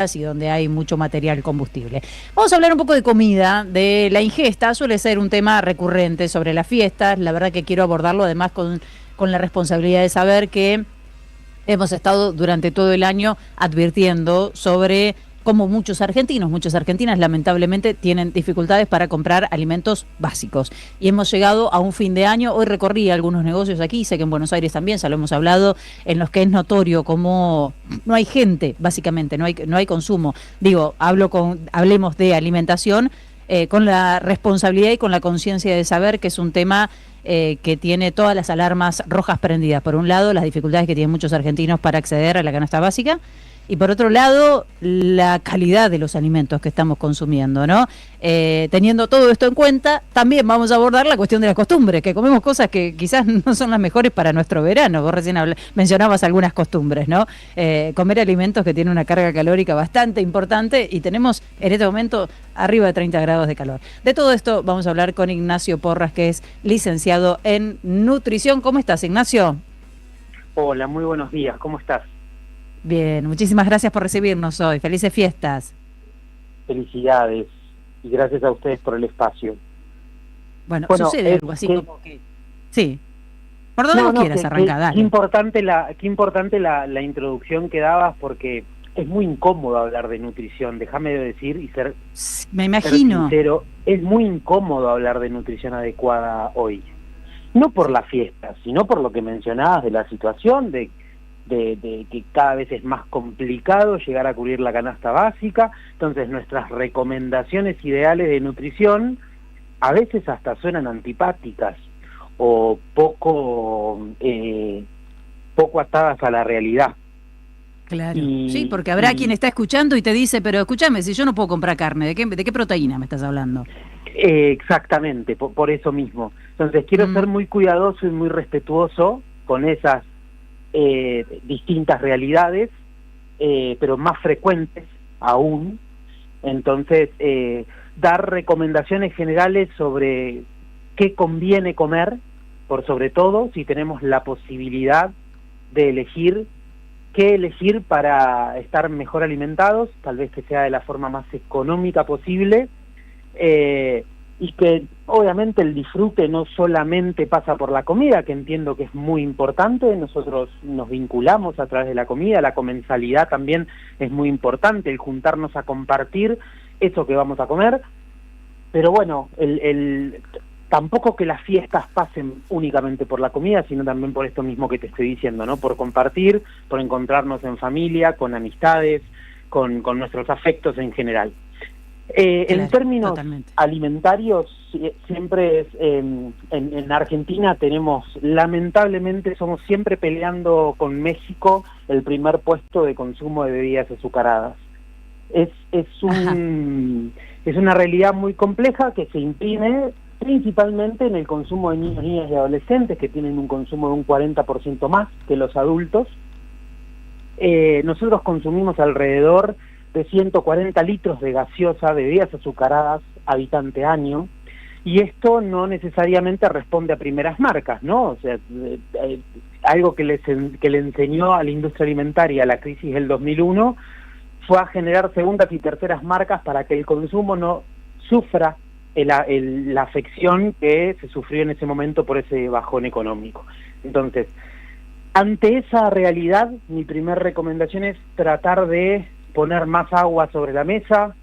y donde hay mucho material combustible. Vamos a hablar un poco de comida, de la ingesta, suele ser un tema recurrente sobre las fiestas, la verdad que quiero abordarlo además con la responsabilidad de saber que hemos estado durante todo el año advirtiendo sobre cómo muchos argentinos, muchas argentinas lamentablemente tienen dificultades para comprar alimentos básicos. Y hemos llegado a un fin de año, hoy recorrí algunos negocios aquí, sé que en Buenos Aires también, ya lo hemos hablado, en los que es notorio cómo no hay gente, básicamente, no hay consumo. Digo, hablemos de alimentación con la responsabilidad y con la conciencia de saber que es un tema que tiene todas las alarmas rojas prendidas. Por un lado, las dificultades que tienen muchos argentinos para acceder a la canasta básica, y por otro lado, la calidad de los alimentos que estamos consumiendo, ¿no? Teniendo todo esto en cuenta, también vamos a abordar la cuestión de las costumbres, que comemos cosas que quizás no son las mejores para nuestro verano. Vos recién mencionabas algunas costumbres, ¿no? Comer alimentos que tienen una carga calórica bastante importante y tenemos en este momento arriba de 30 grados de calor. De todo esto vamos a hablar con Ignacio Porras, que es licenciado en nutrición. ¿Cómo estás, Ignacio? Hola, muy buenos días, ¿cómo estás? Bien, muchísimas gracias por recibirnos hoy. Felices fiestas. Felicidades y gracias a ustedes por el espacio. Bueno, sucede algo así como que... Sí. ¿Por dónde vos quieras arrancar? Dale. Qué importante la introducción que dabas, porque es muy incómodo hablar de nutrición, déjame decir y ser, me imagino. Ser sincero, es muy incómodo hablar de nutrición adecuada hoy. No por la fiesta, sino por lo que mencionabas de la situación, de que cada vez es más complicado llegar a cubrir la canasta básica. Entonces nuestras recomendaciones ideales de nutrición a veces hasta suenan antipáticas o poco atadas a la realidad. Claro, sí, porque habrá quien está escuchando y te dice, pero escúchame, si yo no puedo comprar carne, ¿de qué proteína me estás hablando? Exactamente, por eso mismo. Entonces quiero ser muy cuidadoso y muy respetuoso con esas distintas realidades, pero más frecuentes aún. Entonces, dar recomendaciones generales sobre qué conviene comer, por sobre todo si tenemos la posibilidad de elegir qué elegir para estar mejor alimentados, tal vez que sea de la forma más económica posible, y que obviamente el disfrute no solamente pasa por la comida, que entiendo que es muy importante. Nosotros nos vinculamos a través de la comida, la comensalidad también es muy importante, el juntarnos a compartir eso que vamos a comer, pero bueno, tampoco que las fiestas pasen únicamente por la comida, sino también por esto mismo que te estoy diciendo, ¿no? Por compartir, por encontrarnos en familia, con amistades, con nuestros afectos en general. Claro, en términos alimentarios, siempre es, en Argentina lamentablemente somos siempre peleando con México el primer puesto de consumo de bebidas azucaradas. Es una realidad muy compleja que se imprime principalmente en el consumo de niños, niñas y adolescentes, que tienen un consumo de un 40% más que los adultos. Nosotros consumimos alrededor de 140 litros de gaseosa, de bebidas azucaradas, habitante año, y esto no necesariamente responde a primeras marcas, ¿no? O sea, algo que le enseñó a la industria alimentaria la crisis del 2001 fue a generar segundas y terceras marcas para que el consumo no sufra la afección que se sufrió en ese momento por ese bajón económico. Entonces, ante esa realidad, mi primera recomendación es tratar de poner más agua sobre la mesa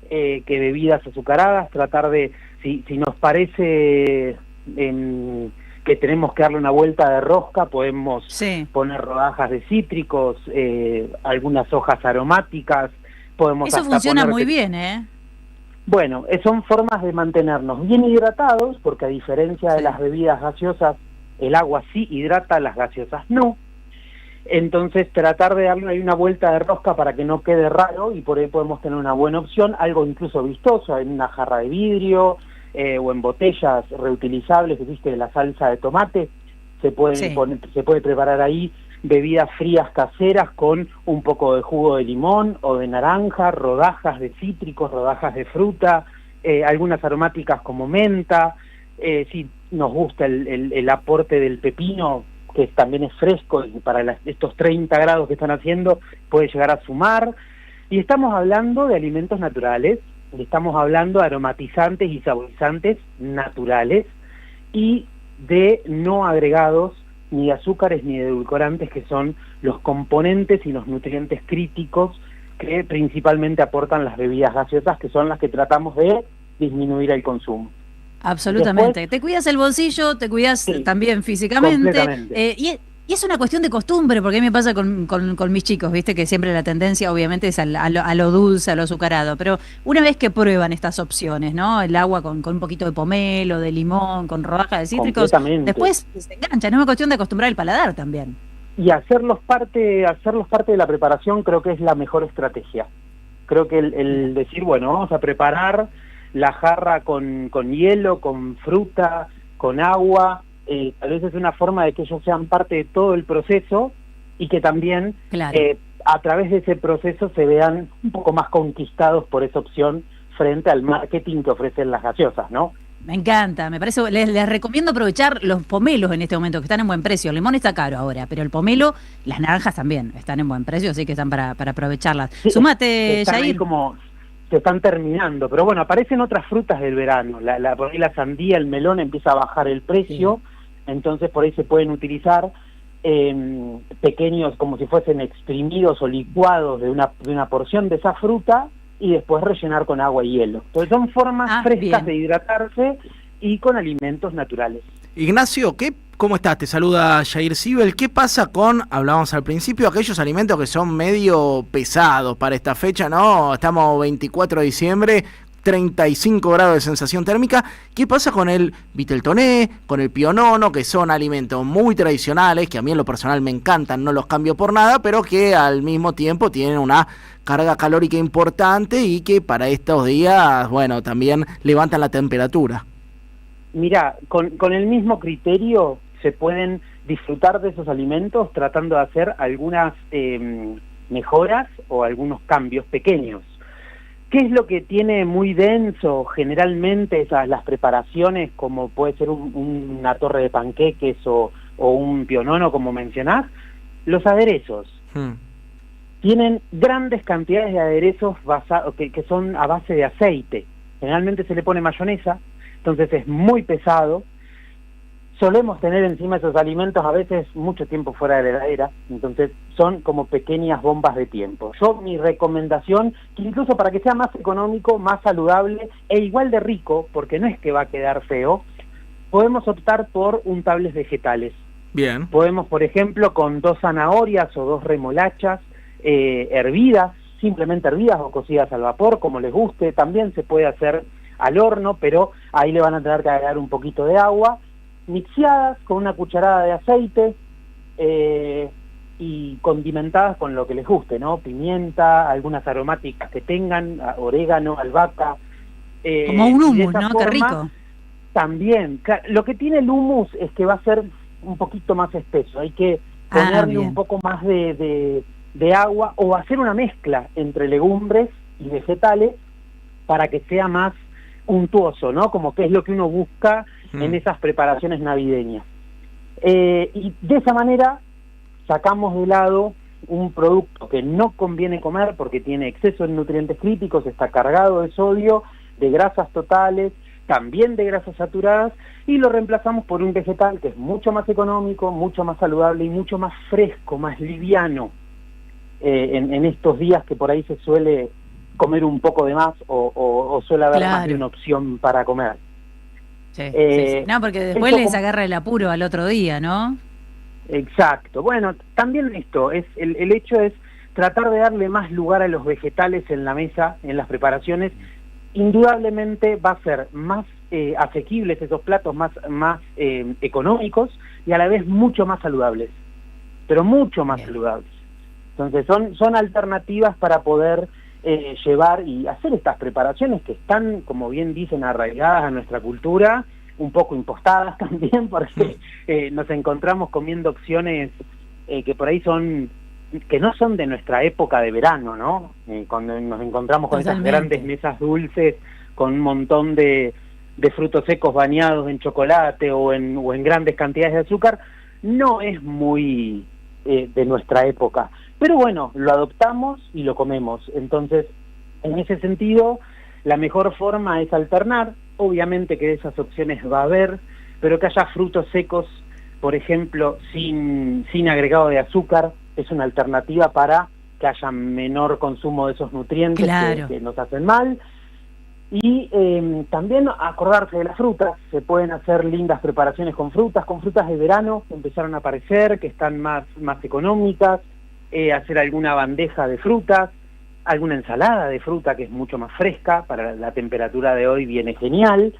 que bebidas azucaradas, tratar de, si nos parece que tenemos que darle una vuelta de rosca, podemos poner rodajas de cítricos, algunas hojas aromáticas, podemos eso funciona muy bien, ¿eh? Bueno, son formas de mantenernos bien hidratados, porque a diferencia de las bebidas gaseosas, el agua sí hidrata, las gaseosas no. Entonces tratar de darle ahí una vuelta de rosca para que no quede raro, y por ahí podemos tener una buena opción, algo incluso vistoso, en una jarra de vidrio o en botellas reutilizables, viste, de la salsa de tomate, se puede preparar ahí bebidas frías caseras con un poco de jugo de limón o de naranja, rodajas de cítricos, rodajas de fruta, algunas aromáticas como menta, si nos gusta el aporte del pepino, que también es fresco y para estos 30 grados que están haciendo puede llegar a sumar. Y estamos hablando de alimentos naturales, estamos hablando de aromatizantes y saborizantes naturales y de no agregados ni de azúcares ni de edulcorantes, que son los componentes y los nutrientes críticos que principalmente aportan las bebidas gaseosas, que son las que tratamos de disminuir el consumo. Absolutamente. Después, te cuidas el bolsillo, te cuidas sí, también físicamente. completamente. Y es una cuestión de costumbre, porque a mí me pasa con mis chicos, viste, que siempre la tendencia obviamente es a lo dulce, a lo azucarado. Pero una vez que prueban estas opciones, ¿no? El agua con un poquito de pomelo, de limón, con rodajas de cítricos, Completamente. después se enganchan. Es una cuestión de acostumbrar el paladar también. Y hacerlos parte de la preparación creo que es la mejor estrategia. Creo que el decir, bueno, vamos a preparar la jarra con hielo, con fruta, con agua, tal vez es una forma de que ellos sean parte de todo el proceso y que también Claro. A través de ese proceso se vean un poco más conquistados por esa opción frente al marketing que ofrecen las gaseosas, ¿no? Me encanta, me parece, les recomiendo aprovechar los pomelos en este momento, que están en buen precio. El limón está caro ahora, pero el pomelo, las naranjas también están en buen precio, así que están para aprovecharlas. Sí, Sumate, están ahí Yair. como se están terminando, pero bueno, aparecen otras frutas del verano, por ahí la sandía, el melón empieza a bajar el precio, entonces por ahí se pueden utilizar pequeños, como si fuesen exprimidos o licuados de una porción de esa fruta, y después rellenar con agua y hielo. Entonces son formas frescas de hidratarse y con alimentos naturales. Ignacio, ¿cómo estás? Te saluda Yair Sibel. ¿Qué pasa con, hablábamos al principio, aquellos alimentos que son medio pesados para esta fecha, ¿no? Estamos 24 de diciembre, 35 grados de sensación térmica. ¿Qué pasa con el viteltoné, con el pionono, que son alimentos muy tradicionales, que a mí en lo personal me encantan, no los cambio por nada, pero que al mismo tiempo tienen una carga calórica importante y que para estos días, bueno, también levantan la temperatura? Mirá, con el mismo criterio se pueden disfrutar de esos alimentos tratando de hacer algunas mejoras o algunos cambios pequeños. ¿Qué es lo que tiene muy denso generalmente las preparaciones, como puede ser una torre de panqueques o un pionono, como mencionás? Los aderezos. Tienen grandes cantidades de aderezos que son a base de aceite. Generalmente se le pone mayonesa, entonces es muy pesado. Solemos tener encima esos alimentos a veces mucho tiempo fuera de la heladera, entonces son como pequeñas bombas de tiempo. Mi recomendación, que incluso para que sea más económico, más saludable e igual de rico, porque no es que va a quedar feo, podemos optar por untables vegetales. Bien. Podemos, por ejemplo, con 2 zanahorias o 2 remolachas hervidas, simplemente hervidas o cocidas al vapor, como les guste. También se puede hacer al horno, pero ahí le van a tener que agregar un poquito de agua, mixeadas con una cucharada de aceite y condimentadas con lo que les guste, ¿no? Pimienta, algunas aromáticas que tengan, orégano, albahaca. Como un hummus, ¿no? Qué rico. También, lo que tiene el hummus es que va a ser un poquito más espeso, hay que ponerle un poco más de agua o hacer una mezcla entre legumbres y vegetales para que sea más untuoso, ¿no? Como que es lo que uno busca en esas preparaciones navideñas. Y de esa manera sacamos de lado un producto que no conviene comer porque tiene exceso de nutrientes críticos, está cargado de sodio, de grasas totales, también de grasas saturadas, y lo reemplazamos por un vegetal que es mucho más económico, mucho más saludable y mucho más fresco, más liviano, en estos días que por ahí se suele comer un poco de más o suele haber más de una opción para comer. Sí. No, porque después les agarra el apuro al otro día, ¿no? Exacto. Bueno, también esto, el hecho es tratar de darle más lugar a los vegetales en la mesa, en las preparaciones. Indudablemente va a ser más asequibles esos platos, más económicos y a la vez mucho más saludables, pero mucho más saludables. Entonces son alternativas para poder llevar y hacer estas preparaciones que están, como bien dicen, arraigadas a nuestra cultura, un poco impostadas también, porque nos encontramos comiendo opciones que por ahí que no son de nuestra época de verano, ¿no? Cuando nos encontramos con esas grandes mesas dulces, con un montón de frutos secos bañados en chocolate o en grandes cantidades de azúcar, no es muy de nuestra época. Pero bueno, lo adoptamos y lo comemos. Entonces, en ese sentido, la mejor forma es alternar. Obviamente que esas opciones va a haber, pero que haya frutos secos, por ejemplo, sin agregado de azúcar, es una alternativa para que haya menor consumo de esos nutrientes que nos hacen mal. Y también acordarse de las frutas. Se pueden hacer lindas preparaciones con frutas de verano que empezaron a aparecer, que están más económicas, hacer alguna bandeja de frutas, alguna ensalada de fruta que es mucho más fresca, para la temperatura de hoy viene genial,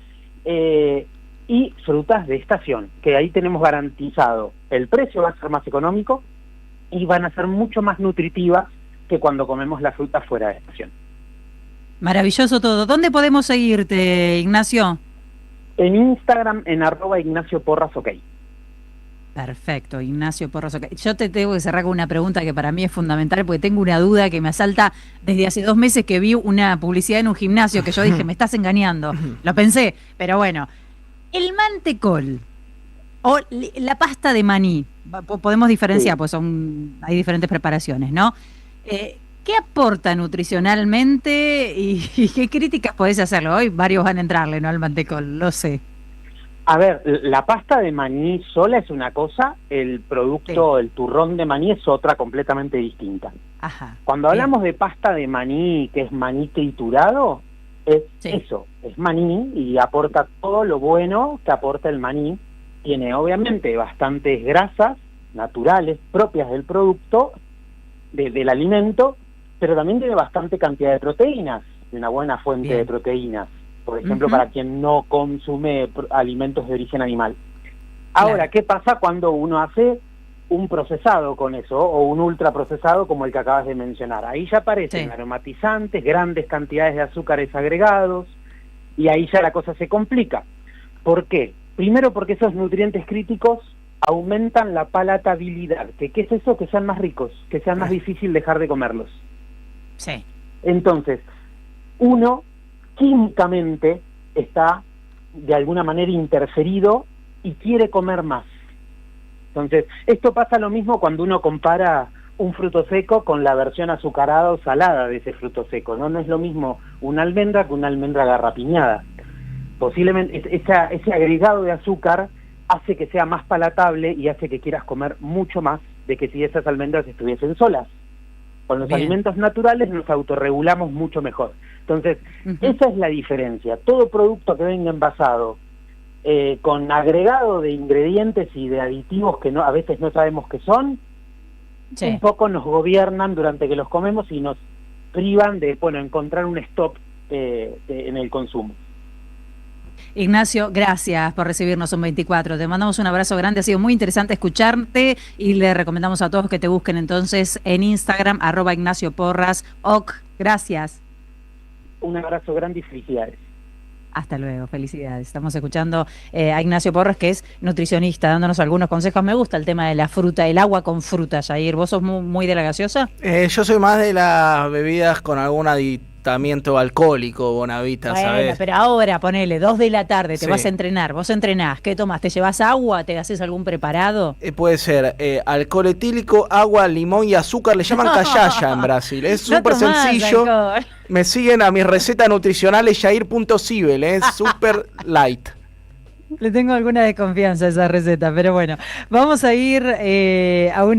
y frutas de estación, que ahí tenemos garantizado el precio va a ser más económico y van a ser mucho más nutritivas que cuando comemos la fruta fuera de estación. Maravilloso todo. ¿Dónde podemos seguirte, Ignacio? En Instagram, en @IgnacioPorras_OK. Perfecto, Ignacio Porras. Okay. Yo te tengo que cerrar con una pregunta que para mí es fundamental porque tengo una duda que me asalta desde hace 2 meses que vi una publicidad en un gimnasio que yo dije, me estás engañando. Lo pensé, pero bueno. El mantecol o la pasta de maní, podemos diferenciar, pues hay diferentes preparaciones, ¿no? ¿Qué aporta nutricionalmente y qué críticas podés hacerlo? Hoy varios van a entrarle, ¿no? Al mantecol, lo sé. A ver, la pasta de maní sola es una cosa, el producto, el turrón de maní es otra completamente distinta. Ajá. Cuando hablamos de pasta de maní, que es maní triturado, es eso, es maní y aporta todo lo bueno que aporta el maní. Tiene obviamente bastantes grasas naturales propias del producto, del alimento, pero también tiene bastante cantidad de proteínas, una buena fuente de proteínas. Por ejemplo, para quien no consume alimentos de origen animal. Ahora, ¿qué pasa cuando uno hace un procesado con eso, o un ultraprocesado como el que acabas de mencionar? Ahí ya aparecen aromatizantes, grandes cantidades de azúcares agregados, y ahí ya la cosa se complica. ¿Por qué? Primero porque esos nutrientes críticos aumentan la palatabilidad. ¿Qué es eso? Que sean más ricos, que sea más difícil dejar de comerlos. Sí. Entonces, uno químicamente está de alguna manera interferido y quiere comer más. Entonces, esto pasa lo mismo cuando uno compara un fruto seco con la versión azucarada o salada de ese fruto seco, ¿no? No es lo mismo una almendra que una almendra garrapiñada. Posiblemente ese agregado de azúcar hace que sea más palatable y hace que quieras comer mucho más de que si esas almendras estuviesen solas. Con los alimentos naturales nos autorregulamos mucho mejor. Entonces, esa es la diferencia. Todo producto que venga envasado con agregado de ingredientes y de aditivos que a veces no sabemos qué son, un poco nos gobiernan durante que los comemos y nos privan de encontrar un stop en el consumo. Ignacio, gracias por recibirnos un 24. Te mandamos un abrazo grande. Ha sido muy interesante escucharte y le recomendamos a todos que te busquen entonces en Instagram, @IgnacioPorras_OK. Gracias. Un abrazo grande y felicidades. Hasta luego, felicidades. Estamos escuchando a Ignacio Porras, que es nutricionista, dándonos algunos consejos. Me gusta el tema de la fruta, el agua con fruta, Jair. ¿Vos sos muy de la gaseosa? Yo soy más de las bebidas con algún aditamiento alcohólico, Bonavita, bueno, ¿sabes? Pero ahora, ponele, 2 de la tarde, te vas a entrenar. Vos entrenás, ¿qué tomás? ¿Te llevas agua? ¿Te haces algún preparado? Puede ser alcohol etílico, agua, limón y azúcar. Le llaman cayaya en Brasil. Es súper sencillo. Alcohol. Me siguen a mis recetas nutricionales, jair.cibel, es súper light. Le tengo alguna desconfianza a esa receta, pero bueno, vamos a ir a una